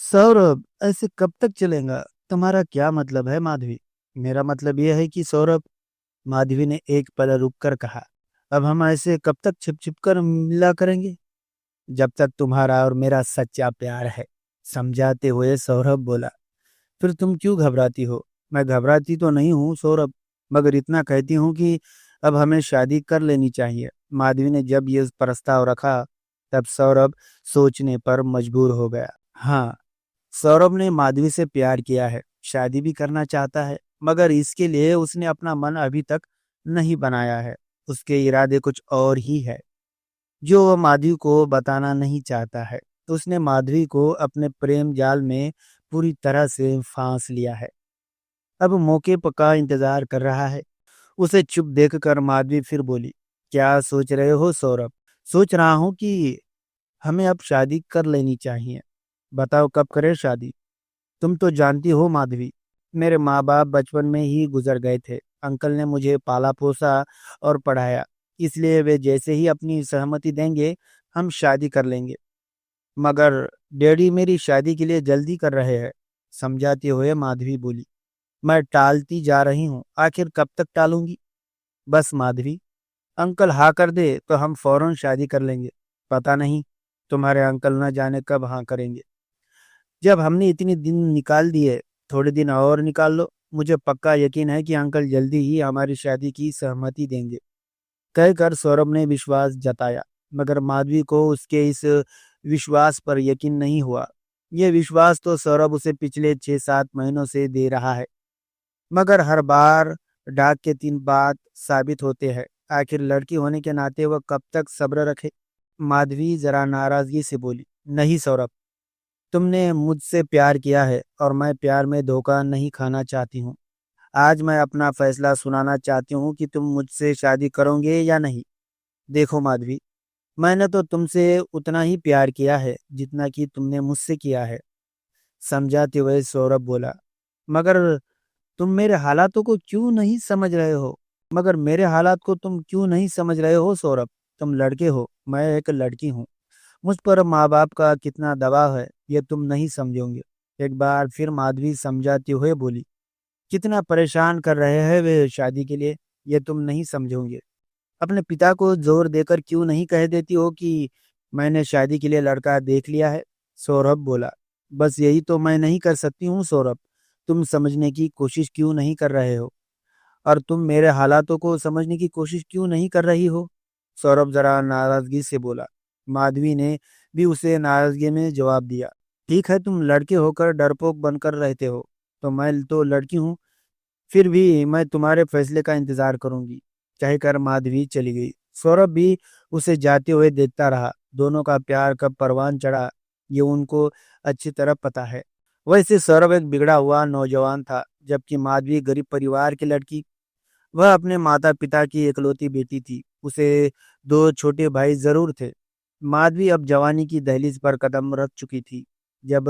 सौरभ, ऐसे कब तक चलेगा? तुम्हारा क्या मतलब है माधवी? मेरा मतलब यह है कि सौरभ, माधवी ने एक पल रुक कर कहा, अब हम ऐसे कब तक छिप छिप कर मिला करेंगे? जब तक तुम्हारा और मेरा सच्चा प्यार है, समझाते हुए सौरभ बोला। फिर तुम क्यों घबराती हो? मैं घबराती तो नहीं हूँ सौरभ, मगर इतना कहती हूँ कि अब हमें शादी कर लेनी चाहिए। माधवी ने जब ये प्रस्ताव रखा, तब सौरभ सोचने पर मजबूर हो गया। हाँ, सौरभ ने माधवी से प्यार किया है, शादी भी करना चाहता है, मगर इसके लिए उसने अपना मन अभी तक नहीं बनाया है। उसके इरादे कुछ और ही है, जो वह माधवी को बताना नहीं चाहता है। उसने माधवी को अपने प्रेम जाल में पूरी तरह से फांस लिया है। अब मौके का इंतजार कर रहा है। उसे चुप देखकर माधवी फिर बोली, क्या सोच रहे हो सौरभ? सोच रहा हूँ कि हमें अब शादी कर लेनी चाहिए। बताओ कब करें शादी? तुम तो जानती हो माधवी, मेरे माँ बाप बचपन में ही गुजर गए थे। अंकल ने मुझे पाला पोसा और पढ़ाया, इसलिए वे जैसे ही अपनी सहमति देंगे, हम शादी कर लेंगे। मगर डैडी मेरी शादी के लिए जल्दी कर रहे हैं, समझाते हुए माधवी बोली। मैं टालती जा रही हूँ, आखिर कब तक टालूंगी? बस माधवी, अंकल हाँ कर दे तो हम फौरन शादी कर लेंगे। पता नहीं तुम्हारे अंकल न जाने कब हाँ करेंगे। जब हमने इतने दिन निकाल दिए, थोड़े दिन और निकाल लो। मुझे पक्का यकीन है कि अंकल जल्दी ही हमारी शादी की सहमति देंगे, कहकर सौरभ ने विश्वास जताया। मगर माधवी को उसके इस विश्वास पर यकीन नहीं हुआ। यह विश्वास तो सौरभ उसे पिछले 6-7 महीनों से दे रहा है, मगर हर बार डाक के 3 बात साबित होते हैं। आखिर लड़की होने के नाते वह कब तक सब्र रखे? माधवी जरा नाराजगी से बोली, नहीं सौरभ, तुमने मुझसे प्यार किया है और मैं प्यार में धोखा नहीं खाना चाहती हूँ। आज मैं अपना फैसला सुनाना चाहती हूँ कि तुम मुझसे शादी करोगे या नहीं। देखो माधवी, मैंने तो तुमसे उतना ही प्यार किया है जितना कि तुमने मुझसे किया है, समझाते हुए सौरभ बोला। मगर तुम मेरे हालातों को क्यों नहीं समझ रहे हो? मगर मेरे हालात को तुम क्यों नहीं समझ रहे हो सौरभ? तुम लड़के हो, मैं एक लड़की हूँ। मुझ पर माँ बाप का कितना दबाव है, ये तुम नहीं समझोगे। एक बार फिर माधवी समझाते हुए बोली, कितना परेशान कर रहे हैं वे शादी के लिए, ये तुम नहीं समझोगे। अपने पिता को जोर देकर क्यों नहीं कह देती हो कि मैंने शादी के लिए लड़का देख लिया है? सौरभ बोला, बस यही तो मैं नहीं कर सकती हूँ सौरभ। तुम समझने की कोशिश क्यों नहीं कर रहे हो? और तुम मेरे हालातों को समझने की कोशिश क्यों नहीं कर रही हो? सौरभ जरा नाराजगी से बोला। माधवी ने भी उसे नाराजगी में जवाब दिया, ठीक है, तुम लड़के होकर डरपोक बनकर रहते हो, तो मैं तो लड़की हूँ। फिर भी मैं तुम्हारे फैसले का इंतजार करूंगी, कहकर माधवी चली गई। सौरभ भी उसे जाते हुए देखता रहा। दोनों का प्यार कब परवान चढ़ा, ये उनको अच्छी तरह पता है। वैसे सौरभ एक बिगड़ा हुआ नौजवान था, जबकि माधवी गरीब परिवार की लड़की। वह अपने माता पिता की इकलौती बेटी थी। उसे दो छोटे भाई जरूर थे। माधवी अब जवानी की दहलीज पर कदम रख चुकी थी। जब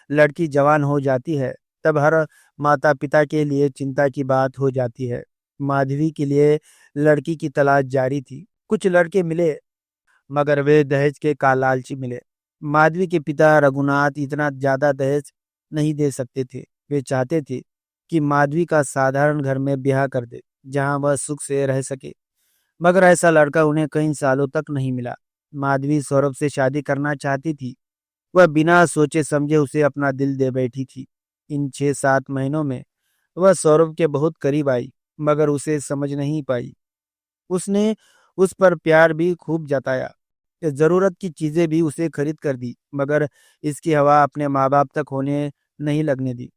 लड़की जवान हो जाती है, तब हर माता पिता के लिए चिंता की बात हो जाती है। माधवी के लिए लड़की की तलाश जारी थी। कुछ लड़के मिले, मगर वे दहेज के का लालची मिले। माधवी के पिता रघुनाथ इतना ज्यादा दहेज नहीं दे सकते थे। वे चाहते थे कि माधवी का साधारण घर में ब्याह कर दे, जहां वह सुख से रह सके। मगर ऐसा लड़का उन्हें कई सालों तक नहीं मिला। माधवी सौरभ से शादी करना चाहती थी। वह बिना सोचे समझे उसे अपना दिल दे बैठी थी। इन 6-7 महीनों में वह सौरभ के बहुत करीब आई, मगर उसे समझ नहीं पाई। उसने उस पर प्यार भी खूब जताया, ये जरूरत की चीजें भी उसे खरीद कर दी, मगर इसकी हवा अपने माँ बाप तक होने नहीं लगने दी।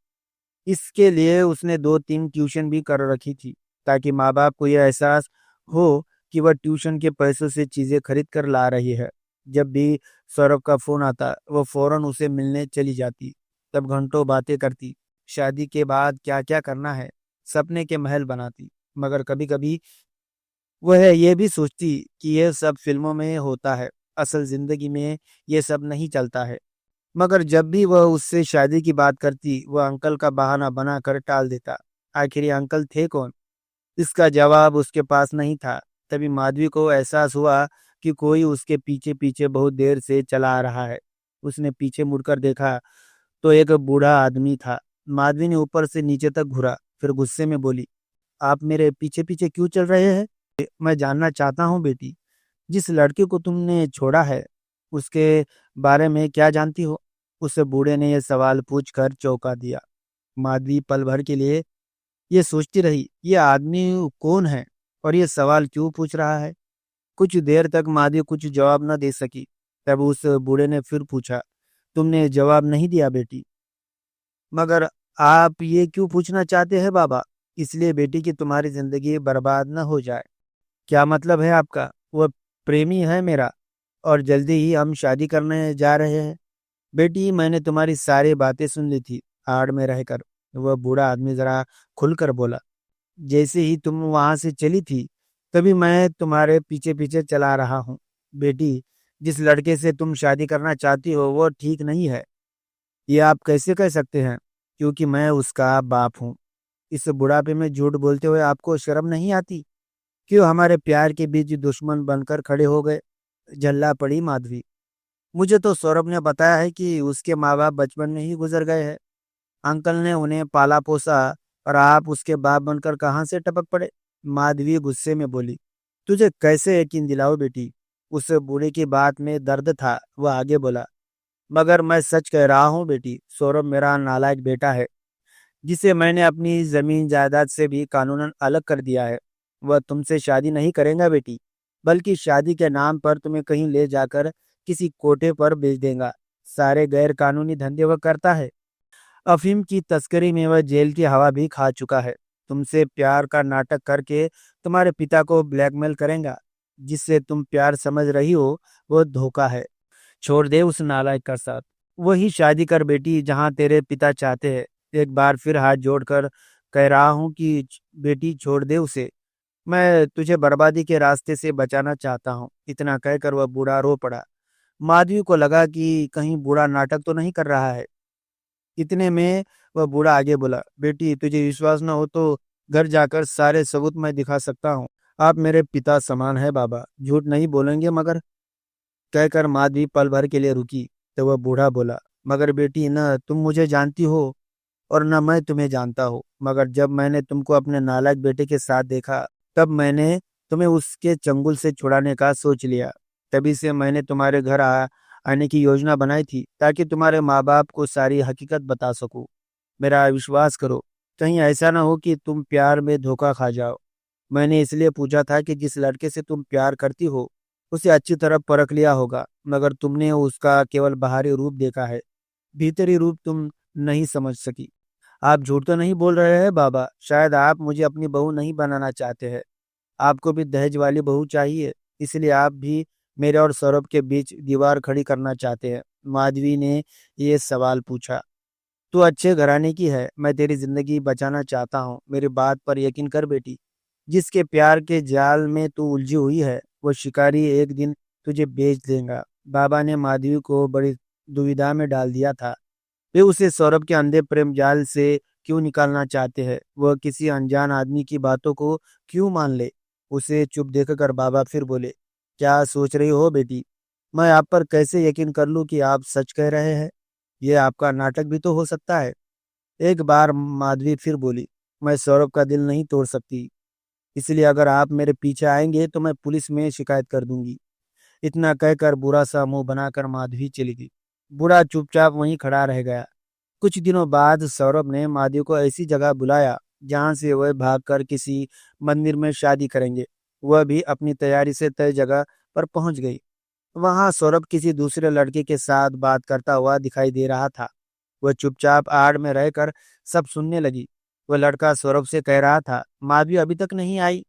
इसके लिए उसने 2-3 ट्यूशन भी कर रखी थी, ताकि माँ बाप को यह एहसास हो कि वह ट्यूशन के पैसों से चीजें खरीद कर ला रही है। जब भी सौरभ का फोन आता, वह फौरन उसे मिलने चली जाती। तब घंटों बातें करती, शादी के बाद क्या क्या करना है, सपने के महल बनाती। मगर कभी कभी वह ये भी सोचती कि यह सब फिल्मों में होता है, असल जिंदगी में ये सब नहीं चलता है। मगर जब भी वह उससे शादी की बात करती, वह अंकल का बहाना बनाकर टाल देता। आखिर ये अंकल थे कौन? इसका जवाब उसके पास नहीं था। तभी माधवी को एहसास हुआ कि कोई उसके पीछे पीछे बहुत देर से चला आ रहा है। उसने पीछे मुड़कर देखा तो एक बूढ़ा आदमी था। माधवी ने ऊपर से नीचे तक घूरा, फिर गुस्से में बोली, आप मेरे पीछे पीछे क्यों चल रहे हैं? मैं जानना चाहता हूँ बेटी, जिस लड़के को तुमने छोड़ा है उसके बारे में क्या जानती हो? उस बूढ़े ने यह सवाल पूछकर चौंका दिया। माधवी पल भर के लिए ये सोचती रही, ये आदमी कौन है और ये सवाल क्यों पूछ रहा है। कुछ देर तक माधवी कुछ जवाब न दे सकी। तब उस बूढ़े ने फिर पूछा, तुमने जवाब नहीं दिया बेटी, मगर आप ये क्यों पूछना चाहते हैं बाबा? इसलिए बेटी कि तुम्हारी जिंदगी बर्बाद न हो जाए। क्या मतलब है आपका? वह प्रेमी है मेरा और जल्दी ही हम शादी करने जा रहे हैं। बेटी मैंने तुम्हारी सारी बातें सुन ली थी आड़ में रहकर। वह बूढ़ा आदमी जरा खुलकर बोला, जैसे ही तुम वहां से चली थी तभी मैं तुम्हारे पीछे पीछे चला रहा हूँ। बेटी, जिस लड़के से तुम शादी करना चाहती हो वो ठीक नहीं है। ये आप कैसे कह सकते हैं? क्योंकि मैं उसका बाप हूँ। इस बुढ़ापे में झूठ बोलते हुए आपको शर्म नहीं आती? क्यों हमारे प्यार के बीच दुश्मन बनकर खड़े हो गए? झल्ला पड़ी माधवी। मुझे तो सौरभ ने बताया है कि उसके माँ बाप बचपन में ही गुजर गए हैं। अंकल ने उन्हें पाला पोसा और आप उसके बाप बनकर कहाँ से टपक पड़े? माधवी गुस्से में बोली, तुझे कैसे यकीन दिलाओ बेटी? उस बूढ़े की बात में दर्द था। वह आगे बोला, मगर मैं सच कह रहा हूँ बेटी, सौरभ मेरा नालायक बेटा है, जिसे मैंने अपनी जमीन जायदाद से भी कानूनन अलग कर दिया है। वह तुमसे शादी नहीं करेगा बेटी, बल्कि शादी के नाम पर तुम्हें कहीं ले जाकर किसी कोठे पर बेच देगा। सारे गैर कानूनी धंधे वह करता है। अफीम की तस्करी में वह जेल की हवा भी खा चुका है। तुमसे प्यार का नाटक करके तुम्हारे पिता को ब्लैकमेल करेगा। जिससे तुम प्यार समझ रही हो वो धोखा है। छोड़ दे उस नालायक का साथ। वही शादी कर बेटी जहाँ तेरे पिता चाहते हैं। एक बार फिर हाथ जोड़कर कह रहा हूँ कि बेटी छोड़ दे उसे। मैं तुझे बर्बादी के रास्ते से बचाना चाहता हूँ। इतना कहकर वह बूढ़ा रो पड़ा। माधवी को लगा कि कहीं बूढ़ा नाटक तो नहीं कर रहा है। इतने में वह बूढ़ा आगे बोला, बेटी तुझे विश्वास न हो तो घर जाकर सारे सबूत मैं दिखा सकता हूँ। आप मेरे पिता समान है बाबा, झूठ नहीं बोलेंगे मगर? कहकर माधवी पल भर के लिए रुकी। तो वह बूढ़ा बोला, मगर बेटी न तुम मुझे जानती हो और न मैं तुम्हें जानता हूँ, मगर जब मैंने तुमको अपने नालायक बेटे के साथ देखा तब मैंने तुम्हें उसके चंगुल से छुड़ाने का सोच लिया। तभी से मैंने तुम्हारे घर आने की योजना बनाई थी ताकि तुम्हारे माँ बाप को सारी हकीकत बता सकूं। मेरा विश्वास करो, कहीं ऐसा ना हो कि तुम प्यार में धोखा खा जाओ। मैंने इसलिए पूछा था कि जिस लड़के से तुम प्यार करती हो उसे अच्छी तरह परख लिया होगा, मगर तुमने उसका केवल बाहरी रूप देखा है, भीतरी रूप तुम नहीं समझ सकी। आप झूठ तो नहीं बोल रहे हैं बाबा? शायद आप मुझे अपनी बहू नहीं बनाना चाहते हैं। आपको भी दहेज वाली बहू चाहिए, इसलिए आप भी मेरे और सौरभ के बीच दीवार खड़ी करना चाहते हैं। माधवी ने ये सवाल पूछा। तू अच्छे घराने की है, मैं तेरी जिंदगी बचाना चाहता हूँ। मेरी बात पर यकीन कर बेटी, जिसके प्यार के जाल में तू उलझी हुई है वो शिकारी एक दिन तुझे बेच देगा। बाबा ने माधवी को बड़ी दुविधा में डाल दिया था। वे उसे सौरभ के अंधे प्रेम जाल से क्यों निकालना चाहते हैं? वह किसी अनजान आदमी की बातों को क्यों मान ले? उसे चुप देखकर बाबा फिर बोले, क्या सोच रही हो बेटी? मैं आप पर कैसे यकीन कर लूं कि आप सच कह रहे हैं? ये आपका नाटक भी तो हो सकता है। एक बार माधवी फिर बोली, मैं सौरभ का दिल नहीं तोड़ सकती, इसलिए अगर आप मेरे पीछे आएंगे तो मैं पुलिस में शिकायत कर दूंगी। इतना कहकर बुरा सा मुंह बनाकर माधवी चली गई। बूढ़ा चुपचाप वहीं खड़ा रह गया। कुछ दिनों बाद सौरभ ने माधवी को ऐसी जगह बुलाया जहां से वह भागकर किसी मंदिर में शादी करेंगे। वह भी अपनी तैयारी से तय जगह पर पहुंच गई। वहां सौरभ किसी दूसरे लड़के के साथ बात करता हुआ दिखाई दे रहा था। वह चुपचाप आड़ में रहकर सब सुनने लगी। वह लड़का सौरभ से कह रहा था, माधवी अभी तक नहीं आई,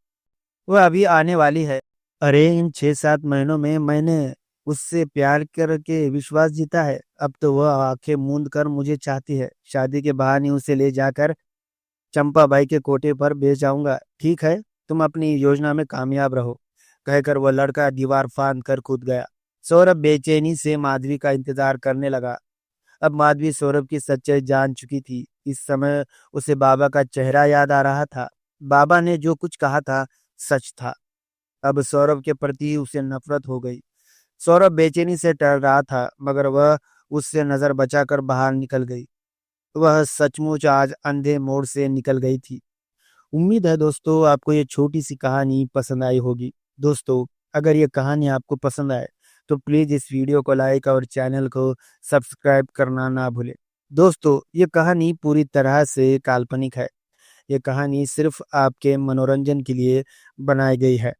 वह अभी आने वाली है। अरे इन 6-7 महीनों में मैंने उससे प्यार करके विश्वास जीता है। अब तो वह आंखें मूंद कर मुझे चाहती है। शादी के बहाने उसे ले जाकर चंपाबाई के कोठे पर भेज जाऊंगा। ठीक है, तुम अपनी योजना में कामयाब रहो। कहकर वह लड़का दीवार फांद कर कूद गया। सौरभ बेचैनी से माधवी का इंतजार करने लगा। अब माधवी सौरभ की सच्चाई जान चुकी थी। इस समय उसे बाबा का चेहरा याद आ रहा था। बाबा ने जो कुछ कहा था सच था। अब सौरभ के प्रति उसे नफरत हो गई। सौरभ बेचैनी से टल रहा था, मगर वह उससे नजर बचाकर बाहर निकल गई। वह सचमुच आज अंधे मोड़ से निकल गई थी। उम्मीद है दोस्तों आपको ये छोटी सी कहानी पसंद आई होगी। दोस्तों, अगर ये कहानी आपको पसंद आए तो प्लीज इस वीडियो को लाइक और चैनल को सब्सक्राइब करना ना भूलें। दोस्तों, ये कहानी पूरी तरह से काल्पनिक है। ये कहानी सिर्फ आपके मनोरंजन के लिए बनाई गई है।